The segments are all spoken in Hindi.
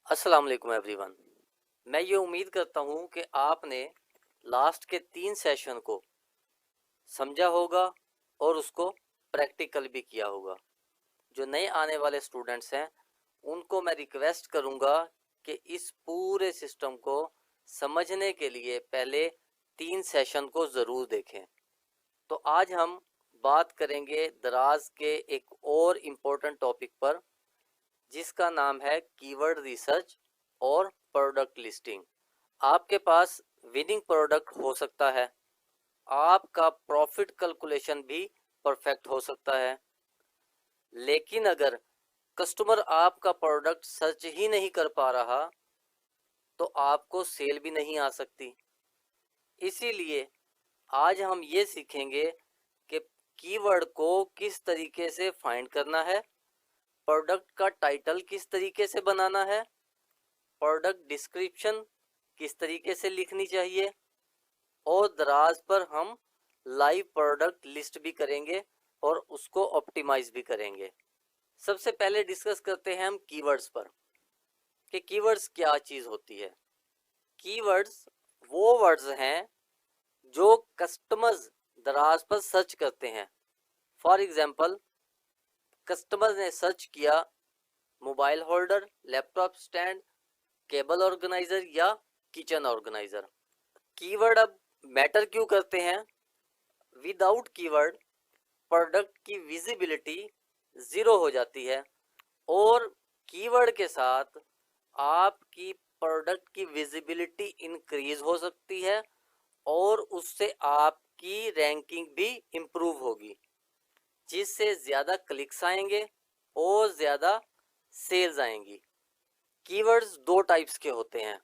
अस्सलाम वालेकुम एवरीवन। मैं ये उम्मीद करता हूँ कि आपने लास्ट के 3 सेशन को समझा होगा और उसको प्रैक्टिकल भी किया होगा। जो नए आने वाले स्टूडेंट्स हैं उनको मैं रिक्वेस्ट करूँगा कि इस पूरे सिस्टम को समझने के लिए पहले 3 सेशन को ज़रूर देखें। तो आज हम बात करेंगे दराज के एक और इम्पोर्टेंट टॉपिक पर, जिसका नाम है कीवर्ड रिसर्च और प्रोडक्ट लिस्टिंग। आपके पास विनिंग प्रोडक्ट हो सकता है, आपका प्रॉफिट कैलकुलेशन भी परफेक्ट हो सकता है, लेकिन अगर कस्टमर आपका प्रोडक्ट सर्च ही नहीं कर पा रहा तो आपको सेल भी नहीं आ सकती। इसीलिए आज हम ये सीखेंगे कि कीवर्ड को किस तरीके से फाइंड करना है, प्रोडक्ट का टाइटल किस तरीके से बनाना है, प्रोडक्ट डिस्क्रिप्शन किस तरीके से लिखनी चाहिए, और दराज पर हम लाइव प्रोडक्ट लिस्ट भी करेंगे और उसको ऑप्टिमाइज भी करेंगे। सबसे पहले डिस्कस करते हैं हम कीवर्ड्स पर कि कीवर्ड्स क्या चीज़ होती है। कीवर्ड्स वो वर्ड्स हैं जो कस्टमर्स दराज पर सर्च करते हैं। फॉर एग्जांपल, कस्टमर ने सर्च किया mobile holder, laptop stand, cable organiser या किचन ऑर्गेनाइजर। कीवर्ड अब मैटर क्यों करते हैं? विदाउट कीवर्ड प्रोडक्ट की विजिबिलिटी ज़ीरो हो जाती है, और कीवर्ड के साथ आपकी प्रोडक्ट की विजिबिलिटी इंक्रीज हो सकती है और उससे आपकी रैंकिंग भी इम्प्रूव होगी, जिससे ज़्यादा क्लिक्स आएंगे और ज़्यादा सेल्स आएंगी। कीवर्ड्स दो टाइप्स के होते हैं,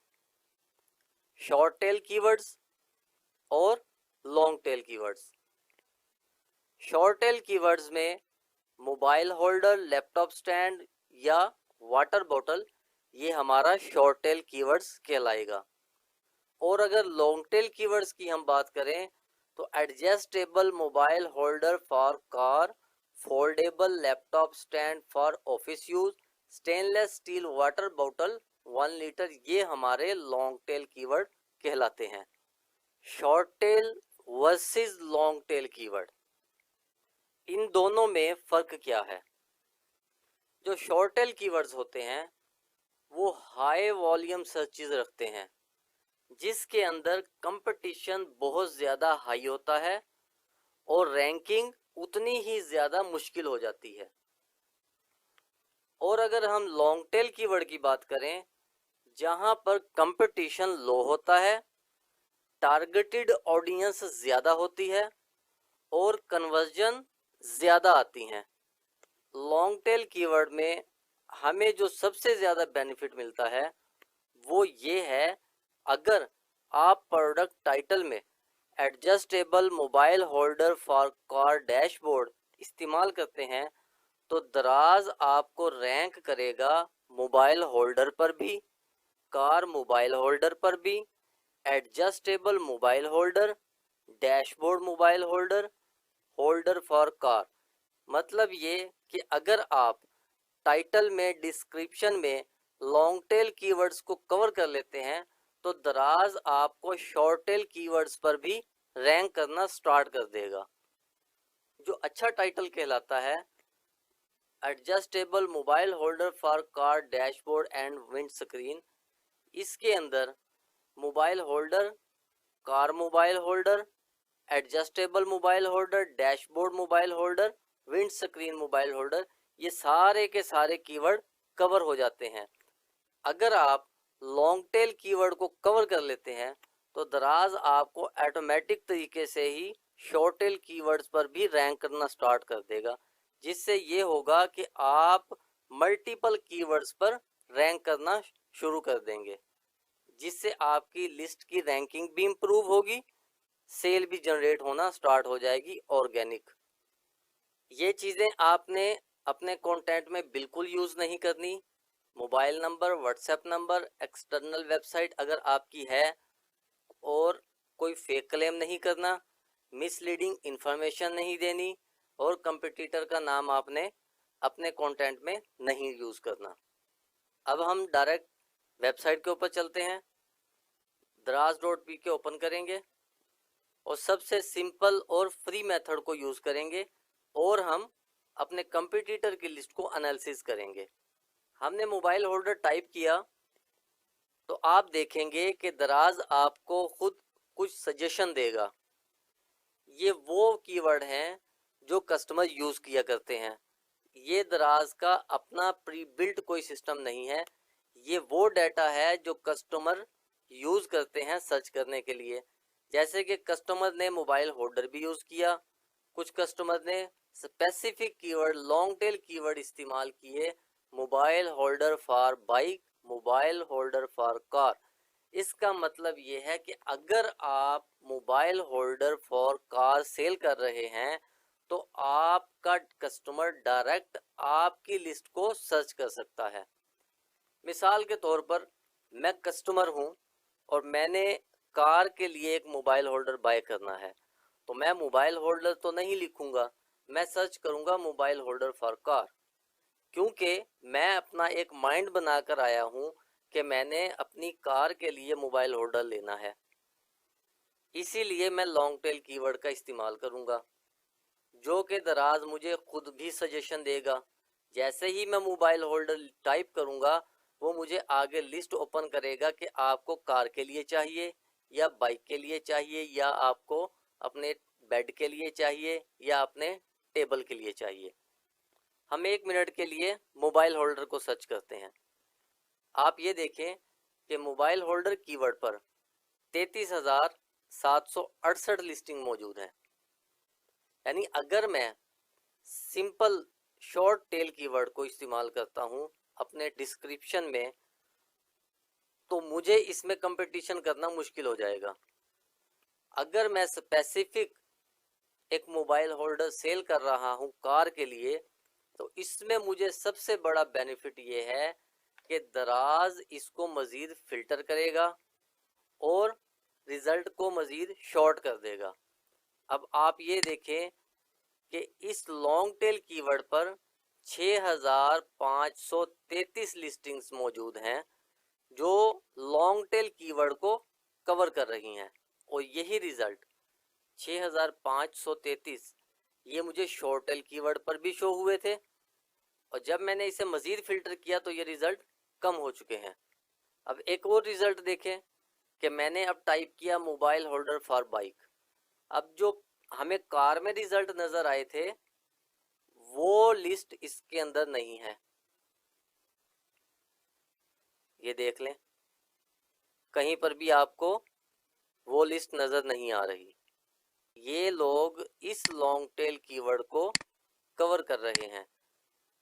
शॉर्ट टेल कीवर्ड्स और long tail keywords. Short tail keywords में मोबाइल होल्डर, लैपटॉप स्टैंड या वाटर बॉटल, ये हमारा शॉर्ट टेल कीवर्ड्स कहलाएगा। और अगर लॉन्ग टेल कीवर्ड्स की हम बात करें तो adjustable mobile holder for car, foldable laptop stand for office use, stainless steel water bottle 1 litre, ये हमारे लॉन्ग टेल कीवर्ड कहलाते हैं। Short tail versus long tail keyword, इन दोनों में फ़र्क क्या है? जो शॉर्ट टेल कीवर्ड्स होते हैं वो हाई वॉल्यूम सर्चेज रखते हैं, जिसके अंदर कंपटीशन बहुत ज़्यादा हाई होता है और रैंकिंग उतनी ही ज़्यादा मुश्किल हो जाती है। और अगर हम लॉन्ग टेल कीवर्ड की बात करें, जहां पर कंपटीशन लो होता है, टारगेटेड ऑडियंस ज़्यादा होती है और कन्वर्जन ज़्यादा आती हैं। लॉन्ग टेल कीवर्ड में हमें जो सबसे ज़्यादा बेनिफिट मिलता है वो ये है, अगर आप प्रोडक्ट टाइटल में adjustable mobile holder for car dashboard इस्तेमाल करते हैं तो दराज आपको रैंक करेगा मोबाइल होल्डर पर भी, कार मोबाइल होल्डर पर भी, adjustable mobile holder, dashboard mobile holder, holder for car. मतलब ये कि अगर आप टाइटल में, डिस्क्रिप्शन में लॉन्ग टेल कीवर्ड्स को कवर कर लेते हैं तो दराज आपको शॉर्ट टेल कीवर्ड्स पर भी रैंक करना स्टार्ट कर देगा। जो अच्छा टाइटल कहलाता है adjustable mobile holder for car dashboard and wind screen, इसके अंदर mobile holder, car mobile holder, adjustable mobile holder, dashboard mobile holder, wind screen mobile holder, ये सारे के सारे कीवर्ड कवर हो जाते हैं। अगर आप लॉन्ग टेल कीवर्ड को कवर कर लेते हैं तो दराज आपको ऑटोमेटिक तरीके से ही शॉर्ट टेल कीवर्ड्स पर भी रैंक करना स्टार्ट कर देगा, जिससे ये होगा कि आप मल्टीपल कीवर्ड्स पर रैंक करना शुरू कर देंगे, जिससे आपकी लिस्ट की रैंकिंग भी इम्प्रूव होगी, सेल भी जनरेट होना स्टार्ट हो जाएगी ऑर्गेनिक। ये चीज़ें आपने अपने कंटेंट में बिल्कुल यूज़ नहीं करनी। Mobile number, WhatsApp number, external website अगर आपकी है, और कोई फेक क्लेम नहीं करना, मिसलीडिंग इंफॉर्मेशन नहीं देनी, और कंपटीटर का नाम आपने अपने कंटेंट में नहीं यूज़ करना। अब हम डायरेक्ट वेबसाइट के ऊपर चलते हैं, Daraz.pk ओपन करेंगे और सबसे सिंपल और फ्री मेथड को यूज करेंगे और हम अपने कंपटीटर की लिस्ट को एनालिसिस करेंगे। हमने मोबाइल होल्डर टाइप किया तो आप देखेंगे कि दराज आपको खुद कुछ सजेशन देगा। ये वो कीवर्ड हैं जो कस्टमर यूज किया करते हैं। ये दराज का अपना प्री बिल्ट कोई सिस्टम नहीं है, ये वो डाटा है जो कस्टमर यूज करते हैं सर्च करने के लिए। जैसे कि कस्टमर ने मोबाइल होल्डर भी यूज किया, कुछ कस्टमर ने specific keyword long tail keyword इस्तेमाल किए, mobile holder for bike, mobile holder for car. इसका मतलब ये है कि अगर आप mobile holder for car sale कर रहे हैं तो आपका कस्टमर डायरेक्ट आपकी लिस्ट को सर्च कर सकता है। मिसाल के तौर पर मैं कस्टमर हूं और मैंने कार के लिए एक मोबाइल होल्डर बाय करना है, तो मैं मोबाइल होल्डर तो नहीं लिखूंगा, मैं सर्च करूंगा मोबाइल होल्डर फॉर कार, क्योंकि मैं अपना एक माइंड बनाकर आया हूं कि मैंने अपनी कार के लिए मोबाइल होल्डर लेना है। इसीलिए मैं लॉन्ग टेल कीवर्ड का इस्तेमाल करूंगा जो कि दराज मुझे खुद भी सजेशन देगा। जैसे ही मैं मोबाइल होल्डर टाइप करूंगा वो मुझे आगे लिस्ट ओपन करेगा कि आपको कार के लिए चाहिए या बाइक के लिए चाहिए या आपको अपने बेड के लिए चाहिए या अपने टेबल के लिए चाहिए। हम 1 मिनट के लिए मोबाइल होल्डर को सर्च करते हैं। आप ये देखें कि मोबाइल होल्डर कीवर्ड पर 33,768 लिस्टिंग मौजूद है। यानी अगर मैं सिंपल शॉर्ट टेल कीवर्ड को इस्तेमाल करता हूं अपने डिस्क्रिप्शन में तो मुझे इसमें कंपटीशन करना मुश्किल हो जाएगा। अगर मैं स्पेसिफिक एक मोबाइल होल्डर सेल कर रहा हूं कार के लिए तो इसमें मुझे सबसे बड़ा बेनिफिट ये है कि दराज इसको मजीद फिल्टर करेगा और रिजल्ट को मजीद शॉर्ट कर देगा। अब आप ये देखें कि इस लॉन्ग टेल कीवर्ड पर 6,533 लिस्टिंग्स मौजूद हैं जो लॉन्ग टेल कीवर्ड को कवर कर रही हैं और यही रिजल्ट 6,533 ये मुझे शॉर्ट टेल कीवर्ड पर भी शो हुए थे और जब मैंने इसे मजीद फिल्टर किया तो ये रिजल्ट कम हो चुके हैं। अब एक और रिजल्ट देखें कि मैंने अब टाइप किया मोबाइल होल्डर फॉर बाइक। अब जो हमें कार में रिजल्ट नजर आए थे वो लिस्ट इसके अंदर नहीं है, ये देख लें, कहीं पर भी आपको वो लिस्ट नजर नहीं आ रही। ये लोग इस लॉन्ग टेल कीवर्ड को कवर कर रहे हैं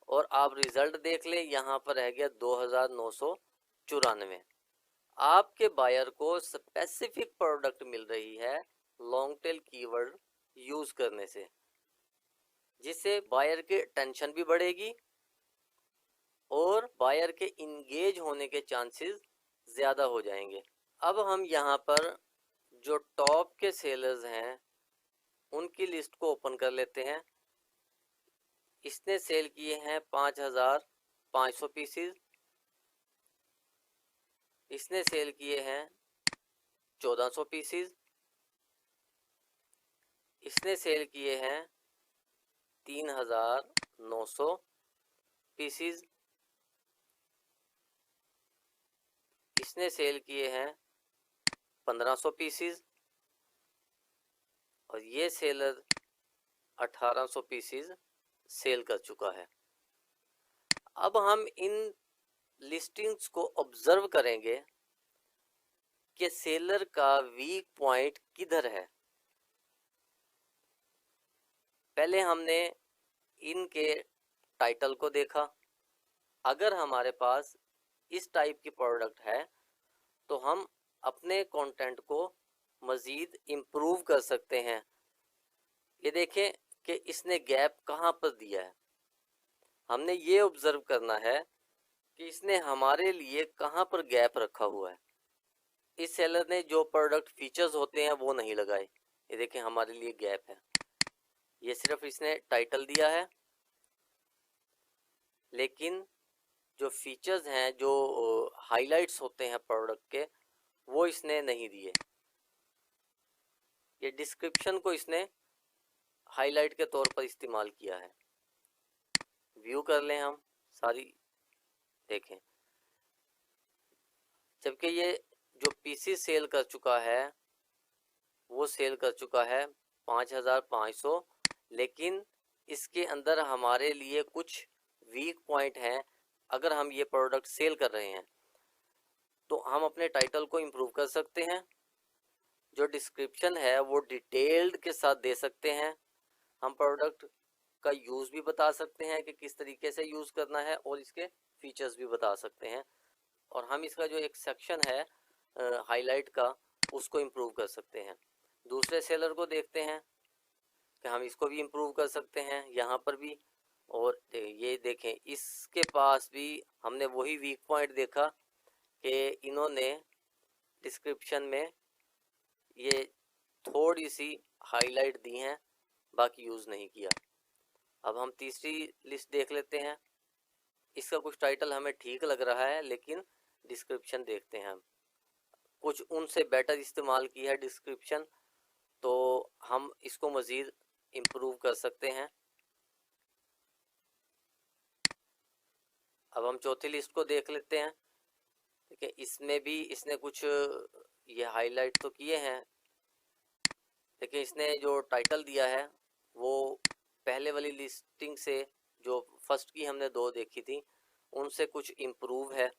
और आप रिजल्ट देख लें, यहाँ पर रह गया 2,994। आपके बायर को स्पेसिफिक प्रोडक्ट मिल रही है लॉन्ग टेल कीवर्ड यूज करने से, जिससे बायर की टेंशन भी बढ़ेगी और बायर के इंगेज होने के चांसेस ज़्यादा हो जाएंगे। अब हम यहाँ पर जो टॉप के सेलर्स हैं उनकी लिस्ट को ओपन कर लेते हैं। इसने सेल किए हैं 5,500 पीसीज, इसने सेल किए हैं 1,400 पीसीज, इसने सेल किए हैं 3,900 पीसीज, इसने सेल किए हैं 1,500 पीसीज और ये सेलर 1,800 पीसीज सेल कर चुका है। अब हम इन लिस्टिंग्स को ऑब्जर्व करेंगे कि सेलर का वीक पॉइंट किधर है। पहले हमने इनके टाइटल को देखा। अगर हमारे पास इस टाइप की प्रोडक्ट है तो हम अपने कंटेंट को मज़ीद इम्प्रूव कर सकते हैं। ये देखें कि इसने गैप कहाँ पर दिया है। हमने ये ऑब्जर्व करना है कि इसने हमारे लिए कहाँ पर गैप रखा हुआ है। इस सेलर ने जो प्रोडक्ट फीचर्स होते हैं वो नहीं लगाए। ये देखें हमारे लिए गैप है, ये सिर्फ इसने टाइटल दिया है लेकिन जो फीचर्स हैं, जो हाइलाइट्स होते हैं प्रोडक्ट के, वो इसने नहीं दिए। ये डिस्क्रिप्शन को इसने हाईलाइट के तौर पर इस्तेमाल किया है। व्यू कर लें हम सारी, देखें। जबकि ये जो पीसी सेल कर चुका है वो सेल कर चुका है 5500, लेकिन इसके अंदर हमारे लिए कुछ वीक पॉइंट हैं। अगर हम ये प्रोडक्ट सेल कर रहे हैं तो हम अपने टाइटल को इम्प्रूव कर सकते हैं, जो डिस्क्रिप्शन है वो डिटेल्ड के साथ दे सकते हैं, हम प्रोडक्ट का यूज़ भी बता सकते हैं कि किस तरीके से यूज़ करना है, और इसके फीचर्स भी बता सकते हैं, और हम इसका जो एक सेक्शन है हाईलाइट का, उसको इम्प्रूव कर सकते हैं। दूसरे सेलर को देखते हैं कि हम इसको भी इम्प्रूव कर सकते हैं यहाँ पर भी। और ये देखें, इसके पास भी हमने वही वीक पॉइंट देखा कि इन्होंने डिस्क्रिप्शन में ये थोड़ी सी हाईलाइट दी हैं, बाकी यूज़ नहीं किया। अब हम तीसरी लिस्ट देख लेते हैं। इसका कुछ टाइटल हमें ठीक लग रहा है, लेकिन डिस्क्रिप्शन देखते हैं हम, कुछ उनसे बेटर इस्तेमाल की है डिस्क्रिप्शन, तो हम इसको मज़ीद इम्प्रूव कर सकते हैं। अब हम चौथी लिस्ट को देख लेते हैं। ठीक है, इसमें भी इसने कुछ ये हाईलाइट तो किए हैं, लेकिन इसने जो टाइटल दिया है वो पहले वाली लिस्टिंग से, जो फर्स्ट की हमने 2 देखी थी, उनसे कुछ इम्प्रूव है।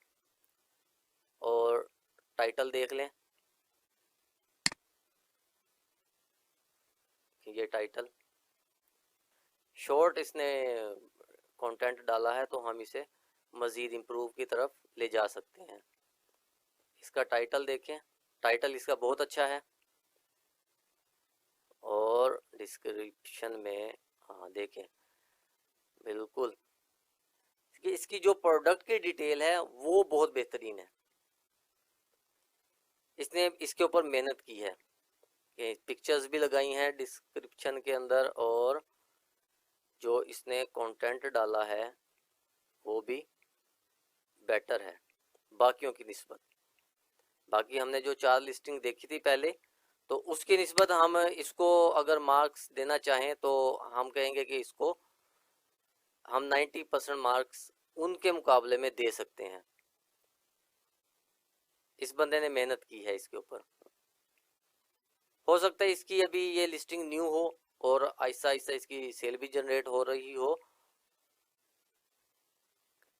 और टाइटल देख लें, ये टाइटल शॉर्ट इसने कंटेंट डाला है, तो हम इसे मज़ीद इम्प्रूव की तरफ ले जा सकते हैं। इसका टाइटल देखें, टाइटल इसका बहुत अच्छा है। और डिस्क्रिप्शन में हाँ देखें, बिल्कुल इसकी जो प्रोडक्ट की डिटेल है वो बहुत बेहतरीन है। इसने इसके ऊपर मेहनत की है कि पिक्चर्स भी लगाई हैं डिस्क्रिप्शन के अंदर, और जो इसने कंटेंट डाला है वो भी बेटर है बाकियों की निस्बत। बाकी हमने जो 4 लिस्टिंग देखी थी पहले, तो उसकी निस्बत हम इसको अगर मार्क्स देना चाहें तो हम कहेंगे कि इसको हम 90% मार्क्स उनके मुकाबले में दे सकते हैं। इस बंदे ने मेहनत की है इसके ऊपर। हो सकता है इसकी अभी ये लिस्टिंग न्यू हो और आहिस्ता आहिस्ता इसकी सेल भी जनरेट हो रही हो।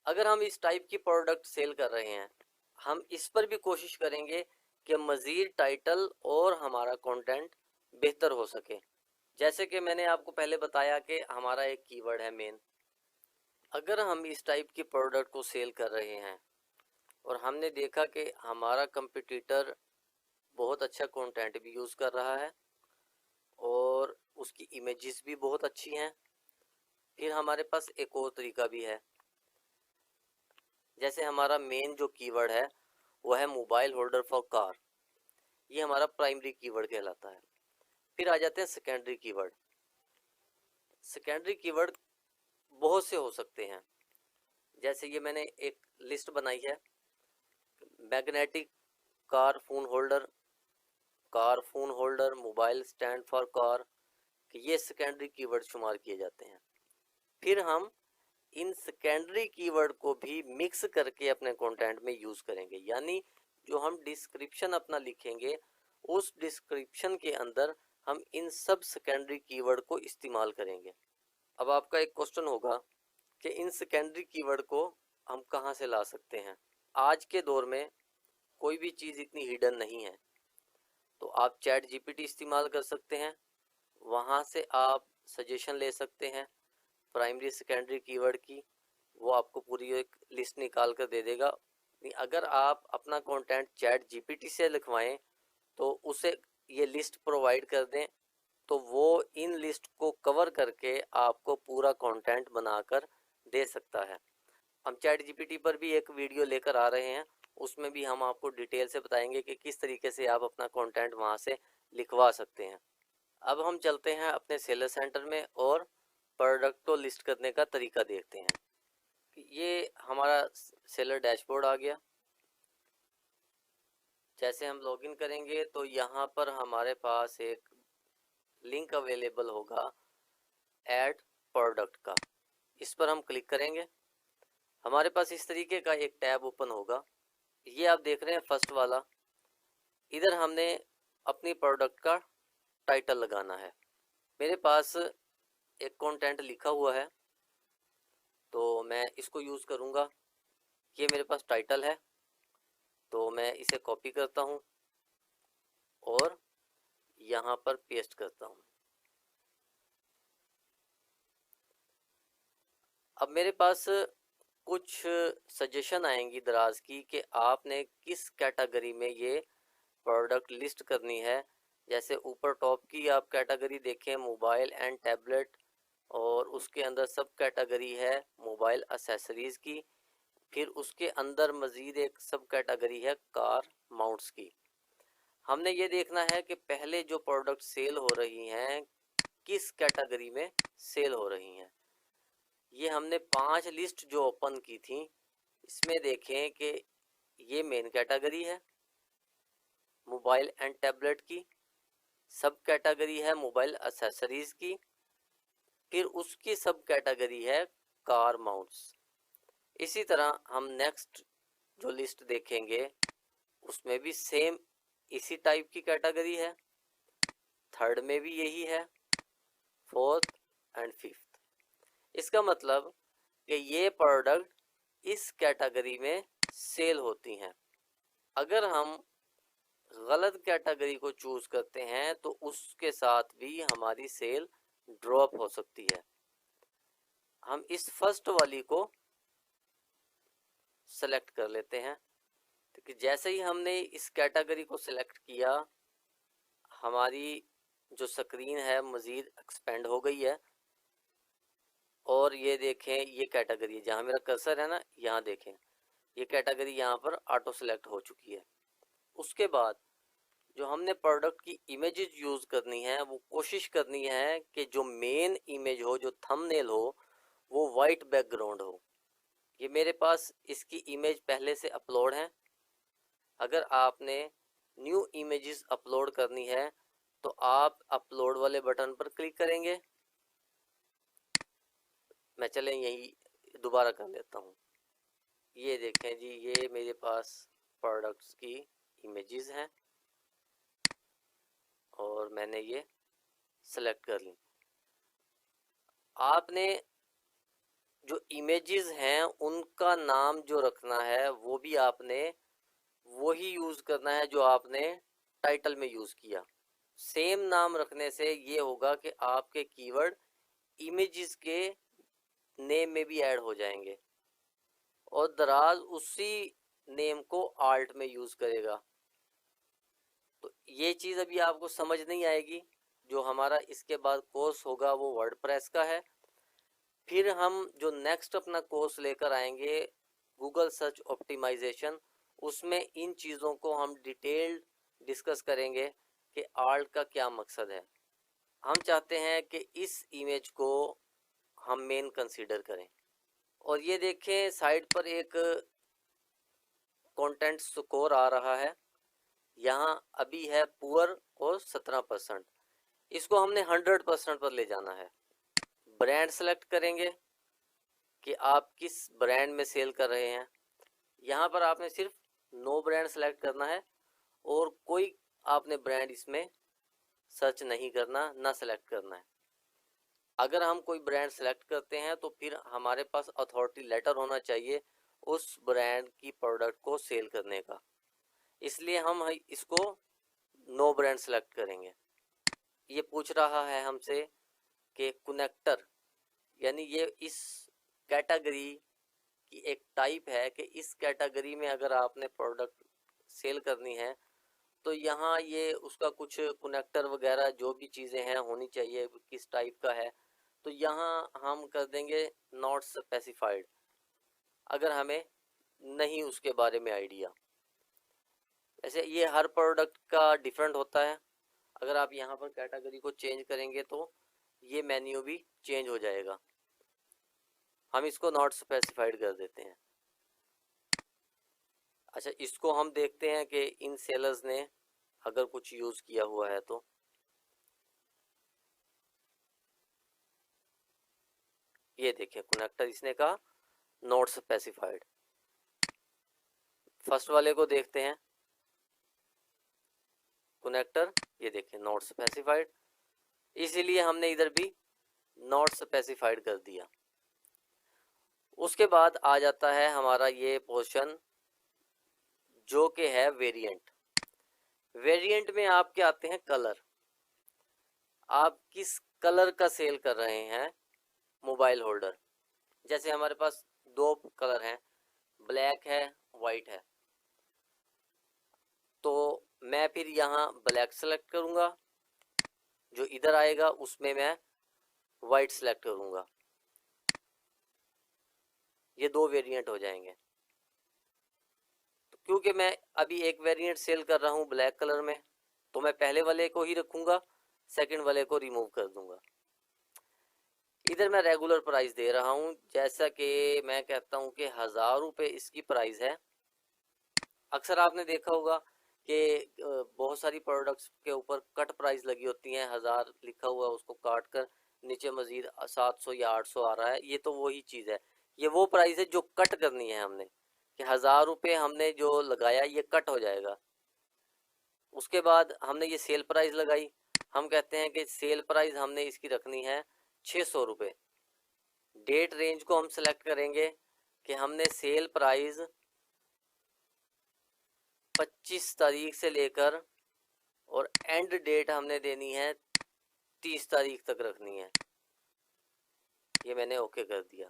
अगर हम इस टाइप की प्रोडक्ट सेल कर रहे हैं, हम इस पर भी कोशिश करेंगे कि मज़ीद टाइटल और हमारा कंटेंट बेहतर हो सके। जैसे कि मैंने आपको पहले बताया कि हमारा एक कीवर्ड है मेन। अगर हम इस टाइप की प्रोडक्ट को सेल कर रहे हैं और हमने देखा कि हमारा कंपटीटर बहुत अच्छा कंटेंट भी यूज़ कर रहा है और उसकी इमेजेस भी बहुत अच्छी हैं, फिर हमारे पास एक और तरीका भी है। जैसे हमारा मेन जो कीवर्ड है वो है मोबाइल होल्डर फॉर कार, ये हमारा प्राइमरी कीवर्ड कहलाता है। फिर आ जाते हैं सेकेंडरी कीवर्ड। सेकेंडरी कीवर्ड बहुत से हो सकते हैं, जैसे ये मैंने एक लिस्ट बनाई है, magnetic car phone holder, car phone holder, mobile stand for car, कि ये सेकेंडरी कीवर्ड शुमार किए जाते हैं। फिर हम इन सेकेंडरी कीवर्ड को भी मिक्स करके अपने कंटेंट में यूज़ करेंगे, यानी जो हम डिस्क्रिप्शन अपना लिखेंगे उस डिस्क्रिप्शन के अंदर हम इन सब सेकेंडरी कीवर्ड को इस्तेमाल करेंगे। अब आपका एक क्वेश्चन होगा कि इन सेकेंडरी कीवर्ड को हम कहाँ से ला सकते हैं। आज के दौर में कोई भी चीज़ इतनी हिडन नहीं है, तो आप चैट जीपीटी इस्तेमाल कर सकते हैं, वहाँ से आप सजेशन ले सकते हैं प्राइमरी सेकेंडरी कीवर्ड की, वो आपको पूरी एक लिस्ट निकाल कर दे देगा। अगर आप अपना कंटेंट चैट जीपीटी से लिखवाएं तो उसे ये लिस्ट प्रोवाइड कर दें, तो वो इन लिस्ट को कवर करके आपको पूरा कंटेंट बनाकर दे सकता है। हम चैट जीपीटी पर भी एक वीडियो लेकर आ रहे हैं, उसमें भी हम आपको डिटेल से बताएंगे कि किस तरीके से आप अपना कंटेंट वहाँ से लिखवा सकते हैं। अब हम चलते हैं अपने सेलर सेंटर में और प्रोडक्ट को लिस्ट करने का तरीका देखते हैं। ये हमारा सेलर डैशबोर्ड आ गया। जैसे हम लॉगिन करेंगे तो यहाँ पर हमारे पास एक लिंक अवेलेबल होगा ऐड प्रोडक्ट का। इस पर हम क्लिक करेंगे, हमारे पास इस तरीके का एक टैब ओपन होगा। ये आप देख रहे हैं फर्स्ट वाला, इधर हमने अपनी प्रोडक्ट का टाइटल लगाना है। मेरे पास एक कंटेंट लिखा हुआ है तो मैं इसको यूज़ करूँगा। ये मेरे पास टाइटल है तो मैं इसे कॉपी करता हूँ और यहाँ पर पेस्ट करता हूँ। अब मेरे पास कुछ सजेशन आएंगी दराज की कि आपने किस कैटेगरी में ये प्रोडक्ट लिस्ट करनी है। जैसे ऊपर टॉप की आप कैटेगरी देखें मोबाइल एंड टैबलेट, और उसके अंदर सब कैटेगरी है मोबाइल एसेसरीज की। फिर उसके अंदर मज़ीद एक सब कैटेगरी है कार माउंट्स की। हमने ये देखना है कि पहले जो प्रोडक्ट सेल हो रही हैं किस कैटेगरी में सेल हो रही हैं। ये हमने 5 लिस्ट जो ओपन की थी इसमें देखें कि ये मेन कैटेगरी है मोबाइल एंड टैबलेट की, सब कैटेगरी है मोबाइल एसेसरीज की, फिर उसकी सब कैटेगरी है कार माउंट्स। इसी तरह हम नेक्स्ट जो लिस्ट देखेंगे उसमें भी सेम इसी टाइप की कैटेगरी है, थर्ड में भी यही है, फोर्थ एंड फिफ्थ। इसका मतलब कि ये प्रोडक्ट इस कैटेगरी में सेल होती हैं। अगर हम गलत कैटेगरी को चूज करते हैं तो उसके साथ भी हमारी सेल ड्रॉप हो सकती है। हम इस फर्स्ट वाली को सेलेक्ट कर लेते हैं। तो जैसे ही हमने इस कैटेगरी को सिलेक्ट किया हमारी जो स्क्रीन है मज़ीद एक्सपेंड हो गई है। और ये देखें ये कैटेगरी है, जहाँ मेरा कर्सर है ना यहाँ देखें ये कैटेगरी यहाँ पर ऑटो सेलेक्ट हो चुकी है। उसके बाद जो हमने प्रोडक्ट की इमेजेस यूज़ करनी है वो कोशिश करनी है कि जो मेन इमेज हो, जो थंबनेल हो, वो वाइट बैकग्राउंड हो। ये मेरे पास इसकी इमेज पहले से अपलोड है। अगर आपने न्यू इमेजेस अपलोड करनी है तो आप अपलोड वाले बटन पर क्लिक करेंगे। मैं चलें यही दोबारा कर लेता हूँ। ये देखें जी ये मेरे पास प्रोडक्ट्स की इमेजेस हैं और मैंने ये सेलेक्ट कर ली। आपने जो इमेजेस हैं उनका नाम जो रखना है वो भी आपने वही यूज़ करना है जो आपने टाइटल में यूज़ किया। सेम नाम रखने से ये होगा कि आपके कीवर्ड इमेजेस के नेम में भी ऐड हो जाएंगे और दराज उसी नेम को आल्ट में यूज़ करेगा। तो ये चीज़ अभी आपको समझ नहीं आएगी। जो हमारा इसके बाद कोर्स होगा वो वर्डप्रेस का है। फिर हम जो नेक्स्ट अपना कोर्स लेकर आएंगे गूगल सर्च ऑप्टिमाइजेशन, उसमें इन चीज़ों को हम डिटेल्ड डिस्कस करेंगे कि आल्ट का क्या मकसद है। हम चाहते हैं कि इस इमेज को हम मेन कंसीडर करें। और ये देखें साइड पर एक कंटेंट स्कोर आ रहा है, यहाँ अभी है पुअर और 17%। इसको हमने 100% पर ले जाना है। ब्रांड सेलेक्ट करेंगे कि आप किस ब्रांड में सेल कर रहे हैं। यहाँ पर आपने सिर्फ नो ब्रांड सेलेक्ट करना है और कोई आपने ब्रांड इसमें सर्च नहीं करना, ना सेलेक्ट करना है। अगर हम कोई ब्रांड सेलेक्ट करते हैं तो फिर हमारे पास अथॉरिटी लेटर होना चाहिए उस ब्रांड की प्रोडक्ट को सेल करने का, इसलिए हम इसको नो ब्रांड सेलेक्ट करेंगे। ये पूछ रहा है हमसे कि कनेक्टर, यानी ये इस कैटेगरी की एक टाइप है कि इस कैटेगरी में अगर आपने प्रोडक्ट सेल करनी है तो यहाँ ये उसका कुछ कनेक्टर वगैरह जो भी चीज़ें हैं होनी चाहिए, किस टाइप का है। तो यहाँ हम कर देंगे नॉट स्पेसिफाइड, अगर हमें नहीं उसके बारे में आइडिया। ऐसे ये हर प्रोडक्ट का डिफरेंट होता है। अगर आप यहाँ पर कैटेगरी को चेंज करेंगे तो ये मेन्यू भी चेंज हो जाएगा। हम इसको नॉट स्पेसिफाइड कर देते हैं। अच्छा, इसको हम देखते हैं कि इन सेलर्स ने अगर कुछ यूज किया हुआ है तो ये देखिए कनेक्टर इसने कहा नॉट स्पेसिफाइड। फर्स्ट वाले को देखते हैं कनेक्टर, ये देखिए नॉट स्पेसिफाइड, इसीलिए हमने इधर भी नॉट स्पेसिफाइड कर दिया। उसके बाद आ जाता है हमारा ये पोर्शन जो कि है वेरिएंट। वेरिएंट में आपके आते हैं कलर। आप किस कलर का सेल कर रहे हैं मोबाइल होल्डर। जैसे हमारे पास दो कलर हैं, ब्लैक है, वाइट है, तो मैं फिर यहाँ ब्लैक सेलेक्ट करूँगा, जो इधर आएगा उसमें मैं वाइट सेलेक्ट करूँगा। ये दो वेरिएंट हो जाएंगे। तो क्योंकि मैं अभी एक वेरिएंट सेल कर रहा हूँ ब्लैक कलर में, तो मैं पहले वाले को ही रखूँगा, सेकंड वाले को रिमूव कर दूंगा। इधर मैं रेगुलर प्राइस दे रहा हूँ, जैसा कि मैं कहता हूँ कि 1000 रुपये इसकी प्राइस है। अक्सर आपने देखा होगा कि बहुत सारी प्रोडक्ट्स के ऊपर कट प्राइस लगी होती हैं, 1000 लिखा हुआ है, उसको काट कर नीचे मजीद 700 या 800 आ रहा है। ये तो वही चीज़ है, ये वो प्राइस है जो कट करनी है हमने, कि 1000 रुपये हमने जो लगाया ये कट हो जाएगा। उसके बाद हमने ये सेल प्राइस लगाई, हम कहते हैं कि सेल प्राइस हमने इसकी रखनी है 600 रुपये। डेट रेंज को हम सेलेक्ट करेंगे कि हमने सेल प्राइस 25 तारीख से लेकर और एंड डेट हमने देनी है 30 तारीख तक रखनी है। ये मैंने ओके कर दिया।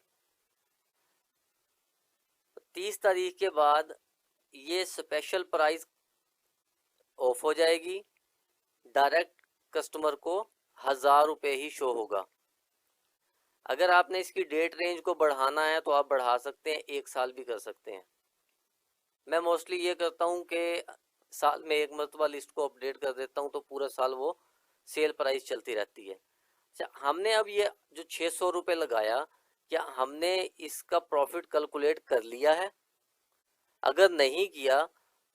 30 तारीख के बाद ये स्पेशल प्राइस ऑफ हो जाएगी, डायरेक्ट कस्टमर को 1000 रुपये ही शो होगा। अगर आपने इसकी डेट रेंज को बढ़ाना है तो आप बढ़ा सकते हैं, 1 साल भी कर सकते हैं। मैं मोस्टली ये करता हूँ कि साल में एक मरतबा लिस्ट को अपडेट कर देता हूँ, तो पूरा साल वो सेल प्राइस चलती रहती है। अच्छा, हमने अब ये जो 600 रुपये लगाया, क्या हमने इसका प्रॉफिट कैलकुलेट कर लिया है? अगर नहीं किया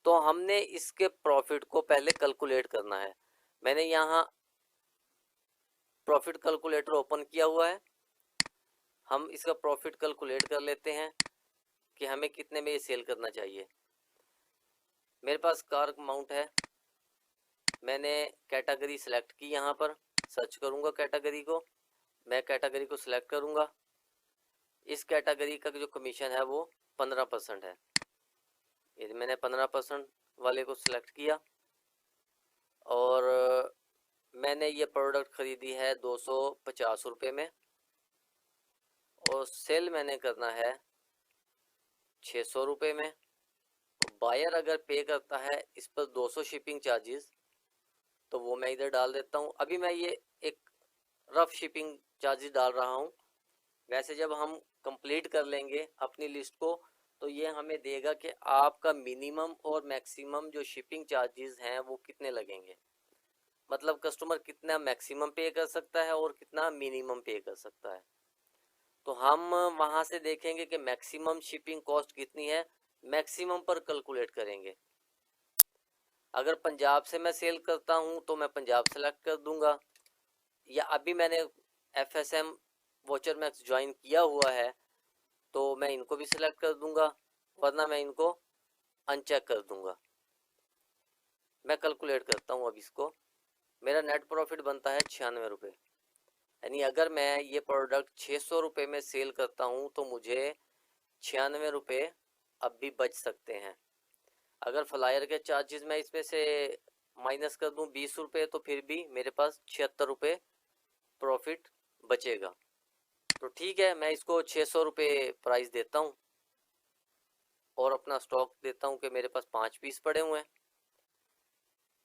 तो हमने इसके प्रॉफिट को पहले कैलकुलेट करना है। मैंने यहाँ प्रॉफिट कैलकुलेटर ओपन किया हुआ है, हम इसका प्रॉफिट कैलकुलेट कर लेते हैं कि हमें कितने में ये सेल करना चाहिए। मेरे पास कार अमाउंट है, मैंने कैटेगरी सेलेक्ट की, यहाँ पर सर्च करूँगा कैटेगरी को, मैं कैटेगरी को सिलेक्ट करूँगा। इस कैटेगरी का जो कमीशन है वो 15% है। ये मैंने 15% वाले को सिलेक्ट किया और मैंने ये प्रोडक्ट ख़रीदी है 250 रुपये में और सेल मैंने करना है 600 रुपये में। बायर अगर पे करता है इस पर 200 शिपिंग चार्जेस, तो वो मैं इधर डाल देता हूँ। अभी मैं ये एक रफ शिपिंग चार्जेस डाल रहा हूँ। वैसे जब हम कंप्लीट कर लेंगे अपनी लिस्ट को तो ये हमें देगा कि आपका मिनिमम और मैक्सिमम जो शिपिंग चार्जेस हैं वो कितने लगेंगे, मतलब कस्टमर कितना मैक्सिमम पे कर सकता है और कितना मिनिमम पे कर सकता है। तो हम वहाँ से देखेंगे कि मैक्सिमम शिपिंग कॉस्ट कितनी है, मैक्सिमम पर कैलकुलेट करेंगे। अगर पंजाब से मैं सेल करता हूँ तो मैं पंजाब सेलेक्ट कर दूंगा, या अभी मैंने FSM वॉचर मैक्स ज्वाइन किया हुआ है तो मैं इनको भी सिलेक्ट कर दूंगा, वरना मैं इनको अनचेक कर दूंगा। मैं कैलकुलेट करता हूँ अब इसको, मेरा नेट प्रॉफिट बनता है 96 रुपये। यानी अगर मैं ये प्रोडक्ट 600 रुपये में सेल करता हूँ तो मुझे 96 रुपये अब भी बच सकते हैं। अगर फ्लायर के चार्जेस मैं इसमें से माइनस कर दूँ 20 रुपये तो फिर भी मेरे पास 76 रुपये प्रॉफिट बचेगा। तो ठीक है, मैं इसको 600 रुपये प्राइस देता हूँ और अपना स्टॉक देता हूँ कि मेरे पास 5 पीस पड़े हुए हैं।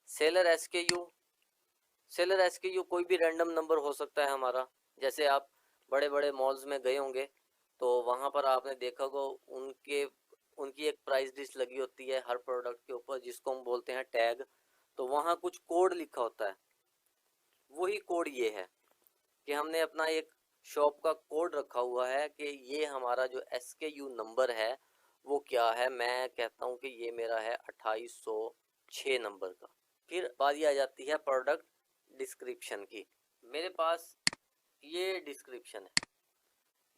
सेलर SKU, सेलर SKU कोई भी रैंडम नंबर हो सकता है हमारा। जैसे आप बड़े बड़े मॉल्स में गए होंगे तो वहाँ पर आपने देखा होगा उनकी एक प्राइस लिस्ट लगी होती है हर प्रोडक्ट के ऊपर, जिसको हम बोलते हैं टैग। तो वहाँ कुछ कोड लिखा होता है, वही कोड ये है कि हमने अपना एक शॉप का कोड रखा हुआ है कि ये हमारा जो SKU नंबर है वो क्या है। मैं कहता हूँ कि ये मेरा है 2806 नंबर का। फिर बारी आ जाती है प्रोडक्ट डिस्क्रिप्शन की। मेरे पास ये डिस्क्रिप्शन है,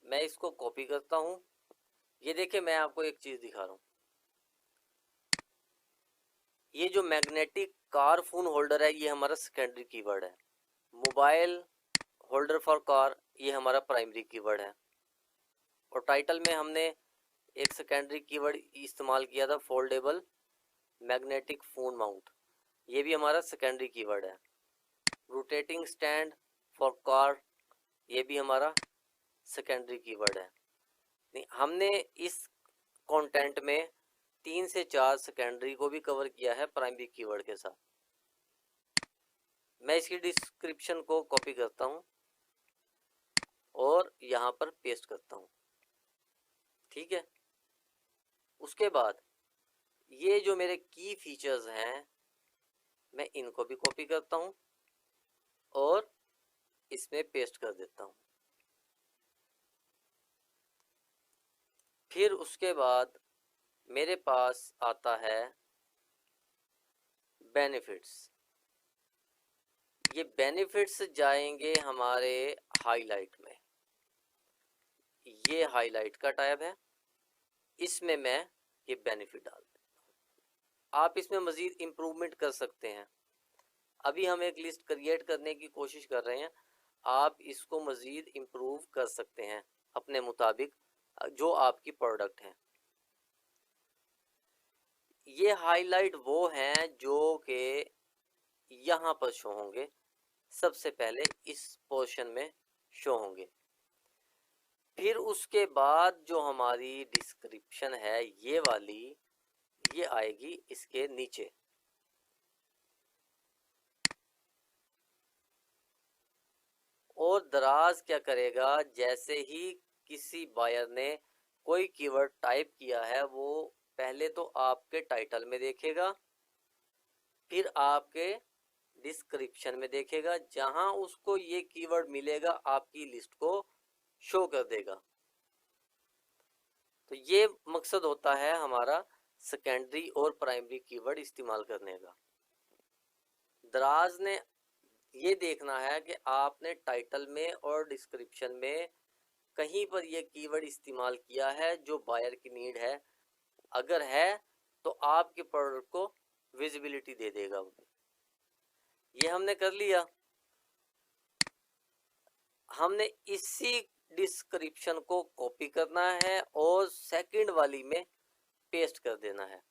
मैं इसको कॉपी करता हूँ। ये देखिए, मैं आपको एक चीज दिखा रहा हूँ। ये जो मैग्नेटिक कार फोन होल्डर है ये हमारा सेकेंडरी कीवर्ड है। मोबाइल होल्डर फॉर कार ये हमारा प्राइमरी कीवर्ड है। और टाइटल में हमने एक सेकेंडरी कीवर्ड इस्तेमाल किया था, फोल्डेबल मैग्नेटिक फोन माउंट, ये भी हमारा सेकेंडरी कीवर्ड है। रोटेटिंग स्टैंड फॉर कार ये भी हमारा सेकेंडरी कीवर्ड है। नहीं, हमने इस कंटेंट में 3 से 4 सेकेंडरी को भी कवर किया है प्राइमरी कीवर्ड के साथ। मैं इसकी डिस्क्रिप्शन को कॉपी करता हूँ और यहाँ पर पेस्ट करता हूँ, ठीक है। उसके बाद ये जो मेरे की फीचर्स हैं मैं इनको भी कॉपी करता हूँ और इसमें पेस्ट कर देता हूँ। फिर उसके बाद मेरे पास आता है बेनिफिट्स। ये बेनिफिट्स जाएंगे हमारे हाईलाइट में। ये हाईलाइट का टैब है, इसमें मैं ये बेनिफिट डाल देता हूँ। आप इसमें मजीद इम्प्रूवमेंट कर सकते हैं। अभी हम एक लिस्ट क्रिएट करने की कोशिश कर रहे हैं, आप इसको मजीद इम्प्रूव कर सकते हैं अपने मुताबिक जो आपकी प्रोडक्ट है। ये हाईलाइट वो हैं जो कि यहाँ पर शो होंगे, सबसे पहले इस पोर्शन में शो होंगे। फिर उसके बाद जो हमारी डिस्क्रिप्शन है ये वाली, ये आएगी इसके नीचे। और दराज क्या करेगा, जैसे ही किसी बायर ने कोई कीवर्ड टाइप किया है वो पहले तो आपके टाइटल में देखेगा, फिर आपके डिस्क्रिप्शन में देखेगा, जहां उसको ये कीवर्ड मिलेगा आपकी लिस्ट को शो कर देगा। तो ये मकसद होता है हमारा सेकेंडरी और प्राइमरी कीवर्ड इस्तेमाल करने का। दराज ने ये देखना है कि आपने टाइटल में और डिस्क्रिप्शन में कहीं पर ये कीवर्ड इस्तेमाल किया है जो बायर की नीड है। अगर है तो आपके प्रोडक्ट को विजिबिलिटी दे देगा। ये हमने कर लिया। हमने इसी डिस्क्रिप्शन को कॉपी करना है और सेकंड वाली में पेस्ट कर देना है।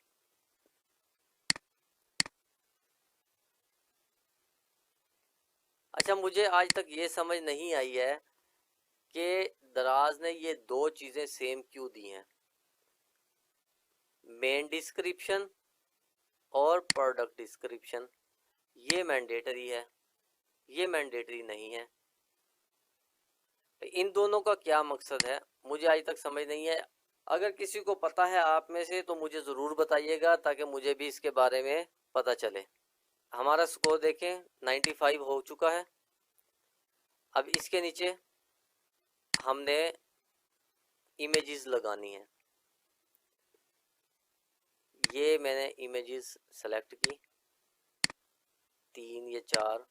अच्छा, मुझे आज तक ये समझ नहीं आई है कि दराज ने ये दो चीजें सेम क्यों दी हैं, मेन डिस्क्रिप्शन और प्रोडक्ट डिस्क्रिप्शन। ये मैंडेटरी है, ये मैंडेटरी नहीं है। तो इन दोनों का क्या मकसद है मुझे आज तक समझ नहीं है। अगर किसी को पता है आप में से तो मुझे ज़रूर बताइएगा ताकि मुझे भी इसके बारे में पता चले। हमारा स्कोर देखें 95 हो चुका है। अब इसके नीचे हमने इमेजेस लगानी है। ये मैंने इमेजेस सेलेक्ट की, 3 या 4,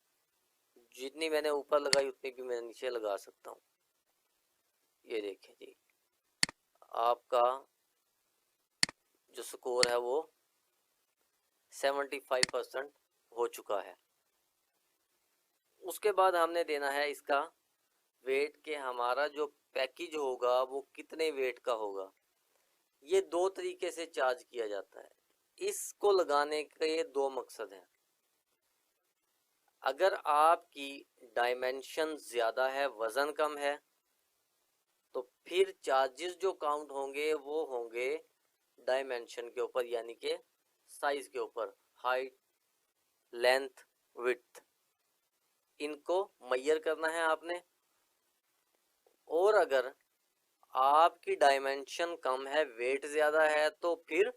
जितनी मैंने ऊपर लगाई उतनी भी मैं नीचे लगा सकता हूँ। ये देखें जी, आपका जो स्कोर है वो 75% हो चुका है। उसके बाद हमने देना है इसका वेट, के हमारा जो पैकेज होगा वो कितने वेट का होगा। ये दो तरीके से चार्ज किया जाता है। इसको लगाने के दो मकसद हैं। अगर आपकी डायमेंशन ज़्यादा है, वज़न कम है, तो फिर चार्जेस जो काउंट होंगे वो होंगे डायमेंशन के ऊपर, यानी कि साइज के ऊपर, हाइट, लेंथ, विड्थ, इनको मेजर करना है आपने। और अगर आपकी डायमेंशन कम है, वेट ज़्यादा है, तो फिर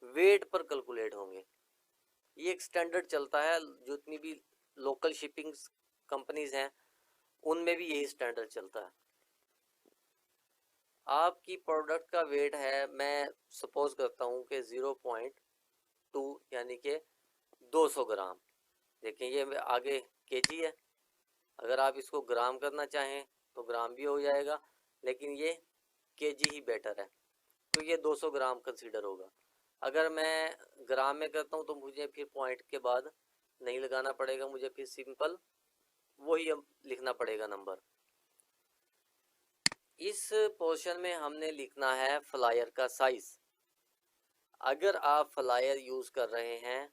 वेट पर कैलकुलेट होंगे। ये एक स्टैंडर्ड चलता है, जितनी भी लोकल शिपिंग कंपनीज हैं उनमें भी यही स्टैंडर्ड चलता है। आपकी प्रोडक्ट का वेट है, मैं सपोज करता हूँ कि 0.2 यानी कि 200 ग्राम। देखें ये आगे केजी है, अगर आप इसको ग्राम करना चाहें तो ग्राम भी हो जाएगा, लेकिन ये केजी ही बेटर है, तो ये 200 ग्राम कंसीडर होगा। अगर मैं ग्राम में करता हूँ तो मुझे फिर पॉइंट के बाद नहीं लगाना पड़ेगा, मुझे फिर सिंपल वही लिखना पड़ेगा नंबर। इस पोर्शन में हमने लिखना है फ्लायर का साइज। अगर आप फ्लायर यूज कर रहे हैं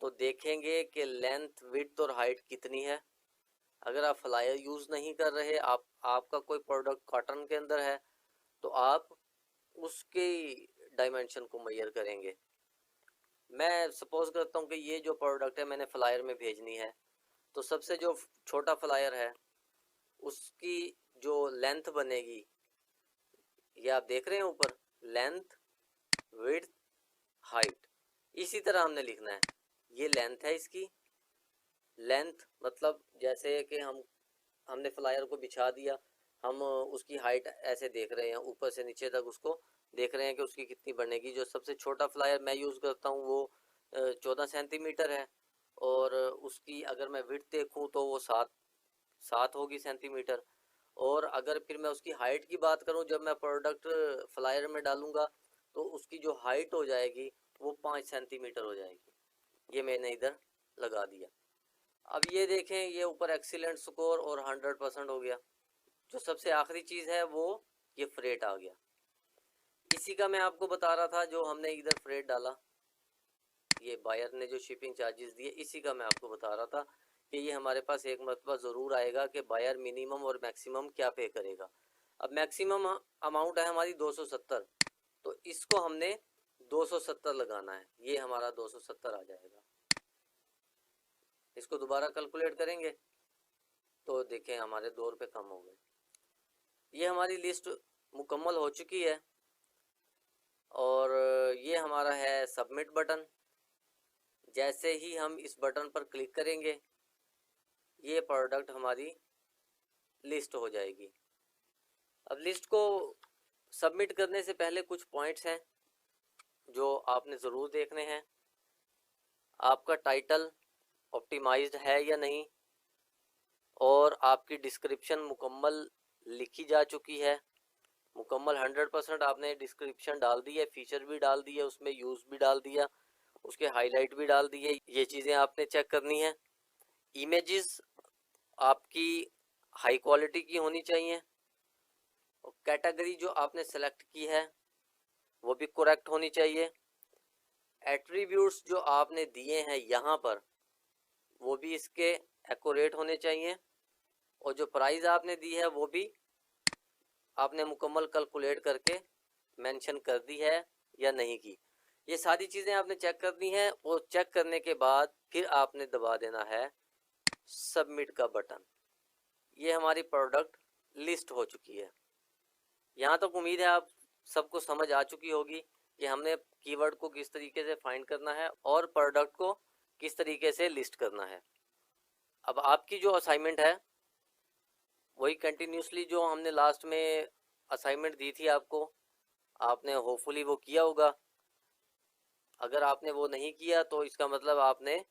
तो देखेंगे कि लेंथ, विड्थ और हाइट कितनी है। अगर आप फ्लायर यूज नहीं कर रहे, आपका कोई प्रोडक्ट कॉटन के अंदर है, तो आप उसके डायमेंशन को मेजर करेंगे। मैं सपोज करता हूँ कि ये जो प्रोडक्ट है मैंने फ्लायर में भेजनी है, तो सबसे जो छोटा फ्लायर है उसकी जो लेंथ बनेगी, ये आप देख रहे हैं ऊपर, लेंथ, विड्थ, हाइट, इसी तरह हमने लिखना है। ये लेंथ है इसकी, लेंथ मतलब जैसे कि हमने फ्लायर को बिछा दिया, हम उसकी हाइट ऐसे देख रहे हैं, ऊपर से नीचे तक उसको देख रहे हैं कि उसकी कितनी बनेगी। जो सबसे छोटा फ्लायर मैं यूज़ करता हूँ वो 14 सेंटीमीटर है, और उसकी अगर मैं विड्थ देखूँ तो वो 7 होगी सेंटीमीटर। और अगर फिर मैं उसकी हाइट की बात करूँ, जब मैं प्रोडक्ट फ्लायर में डालूंगा तो उसकी जो हाइट हो जाएगी वो 5 सेंटीमीटर हो जाएगी। ये मैंने इधर लगा दिया। अब ये देखें, ये ऊपर एक्सीलेंट स्कोर और 100% हो गया। जो सबसे आखिरी चीज़ है वो ये फ्रेट आ गया। इसी का मैं आपको बता रहा था, जो हमने इधर फ्रेट डाला, ये बायर ने जो शिपिंग चार्जेस दिए, इसी का मैं आपको बता रहा था कि ये हमारे पास एक मरतबा ज़रूर आएगा कि बायर मिनिमम और मैक्सिमम क्या पे करेगा। अब मैक्सिमम अमाउंट है हमारी 270, तो इसको हमने 270 लगाना है, ये हमारा 270 आ जाएगा। इसको दोबारा कैलकुलेट करेंगे तो देखें हमारे 2 रुपये कम हो गए। ये हमारी लिस्ट मुकम्मल हो चुकी है, और ये हमारा है सबमिट बटन। जैसे ही हम इस बटन पर क्लिक करेंगे ये प्रोडक्ट हमारी लिस्ट हो जाएगी। अब लिस्ट को सबमिट करने से पहले कुछ पॉइंट्स हैं जो आपने ज़रूर देखने हैं। आपका टाइटल ऑप्टिमाइज्ड है या नहीं, और आपकी डिस्क्रिप्शन मुकम्मल लिखी जा चुकी है, मुकम्मल 100% आपने डिस्क्रिप्शन डाल दी है, फीचर भी डाल दिए, उसमें यूज़ भी डाल दिया, उसके हाईलाइट भी डाल दिए, ये चीज़ें आपने चेक करनी है। इमेजेस आपकी हाई क्वालिटी की होनी चाहिए, और कैटेगरी जो आपने सेलेक्ट की है वो भी करेक्ट होनी चाहिए। एट्रीब्यूट्स जो आपने दिए हैं यहाँ पर वो भी इसके एक्यूरेट होने चाहिए, और जो प्राइस आपने दी है वो भी आपने मुकम्मल कैलकुलेट करके मेंशन कर दी है या नहीं की। ये सारी चीज़ें आपने चेक करनी है, और चेक करने के बाद फिर आपने दबा देना है सबमिट का बटन। ये हमारी प्रोडक्ट लिस्ट हो चुकी है। यहाँ तक उम्मीद है आप सबको समझ आ चुकी होगी कि हमने कीवर्ड को किस तरीके से फाइंड करना है और प्रोडक्ट को किस तरीके से लिस्ट करना है। अब आपकी जो असाइनमेंट है वही कंटिन्यूसली जो हमने लास्ट में असाइनमेंट दी थी आपको, आपने होपफुली वो किया होगा। अगर आपने वो नहीं किया तो इसका मतलब आपने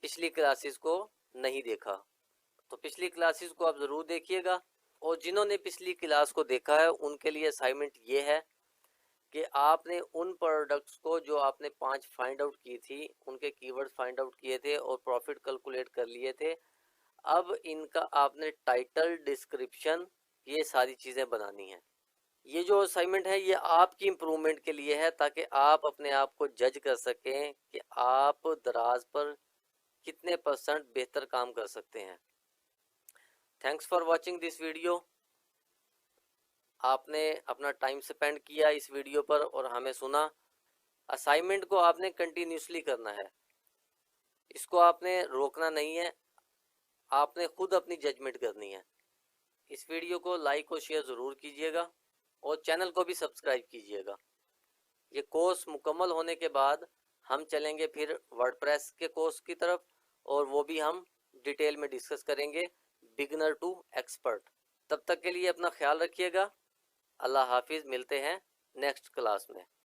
पिछली क्लासेस को नहीं देखा। तो पिछली क्लासेस को आप ज़रूर देखिएगा, और जिन्होंने पिछली क्लास को देखा है उनके लिए असाइनमेंट ये है कि आपने उन प्रोडक्ट्स को जो आपने 5 फाइंड आउट की थी, उनके कीवर्ड्स फाइंड आउट किए थे और प्रॉफिट कैलकुलेट कर लिए थे, अब इनका आपने टाइटल, डिस्क्रिप्शन, ये सारी चीज़ें बनानी हैं। ये जो असाइनमेंट है ये आपकी इम्प्रूवमेंट के लिए है, ताकि आप अपने आप को जज कर सकें कि आप दराज पर कितने % बेहतर काम कर सकते हैं। Thanks for watching this video. आपने अपना टाइम स्पेंड किया इस वीडियो पर और हमें सुना। असाइनमेंट को आपने कंटिन्यूसली करना है, इसको आपने रोकना नहीं है, आपने खुद अपनी जजमेंट करनी है। इस वीडियो को लाइक और शेयर ज़रूर कीजिएगा, और चैनल को भी सब्सक्राइब कीजिएगा। ये कोर्स मुकम्मल होने के बाद हम चलेंगे फिर वर्डप्रेस के कोर्स की तरफ, और वो भी हम डिटेल में डिस्कस करेंगे बिगनर टू एक्सपर्ट। तब तक के लिए अपना ख्याल रखिएगा। अल्लाह हाफिज़, मिलते हैं नेक्स्ट क्लास में।